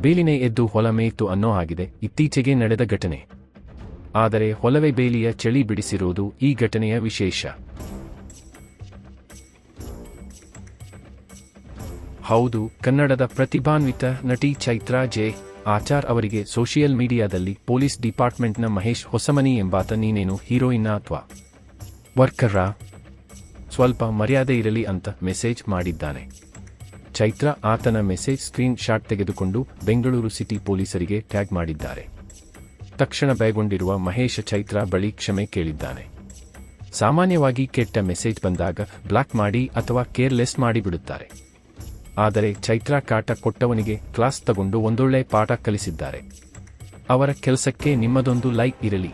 ಬೇಲಿನೇ ಎದ್ದು ಹೊಲ ಮೇಯ್ತು ಅನ್ನೋ ಹಾಗಿದೆ ಇತ್ತೀಚೆಗೆ ನಡೆದ ಘಟನೆ. ಆದರೆ ಹೊಲವೇ ಬೇಲಿಯ ಚಳಿ ಬಿಡಿಸಿರುವುದು ಈ ಘಟನೆಯ ವಿಶೇಷ. ಹೌದು, ಕನ್ನಡದ ಪ್ರತಿಭಾನ್ವಿತ ನಟಿ ಚೈತ್ರಾ ಜೆ. ಆಚಾರ್ ಅವರಿಗೆ ಸೋಷಿಯಲ್ ಮೀಡಿಯಾದಲ್ಲಿ ಪೊಲೀಸ್ ಡಿಪಾರ್ಟ್ಮೆಂಟ್ನ ಮಹೇಶ್ ಹೊಸಮನಿ ಎಂಬಾತ ನೀನೇನು ಹೀರೋಯಿನ್ನ ಅಥವಾ ವರ್ಕರ್ರಾ? ಸ್ವಲ್ಪ ಮರ್ಯಾದೆ ಇರಲಿ ಅಂತ ಮೆಸೇಜ್ ಮಾಡಿದ್ದಾನೆ. ಚೈತ್ರಾ ಆತನ ಮೆಸೇಜ್ ಸ್ಕ್ರೀನ್ ಶಾಟ್ ತೆಗೆದುಕೊಂಡು ಬೆಂಗಳೂರು ಸಿಟಿ ಪೊಲೀಸರಿಗೆ ಟ್ಯಾಗ್ ಮಾಡಿದ್ದಾರೆ. ತಕ್ಷಣ ಭಯಗೊಂಡಿರುವ ಮಹೇಶ ಚೈತ್ರಾ ಬಳಿ ಕ್ಷಮೆ ಕೇಳಿದ್ದಾನೆ. ಸಾಮಾನ್ಯವಾಗಿ ಕೆಟ್ಟ ಮೆಸೇಜ್ ಬಂದಾಗ ಬ್ಲಾಕ್ ಮಾಡಿ ಅಥವಾ ಕೇರ್ಲೆಸ್ ಮಾಡಿಬಿಡುತ್ತಾರೆ. ಆದರೆ ಚೈತ್ರಾ ಕಾಟ ಕೊಟ್ಟವನಿಗೆ ಕ್ಲಾಸ್ ತಗೊಂಡು ಒಂದೊಳ್ಳೆ ಪಾಠ ಕಲಿಸಿದ್ದಾರೆ. ಅವರ ಕೆಲಸಕ್ಕೆ ನಿಮ್ಮದೊಂದು ಲೈಕ್ ಇರಲಿ.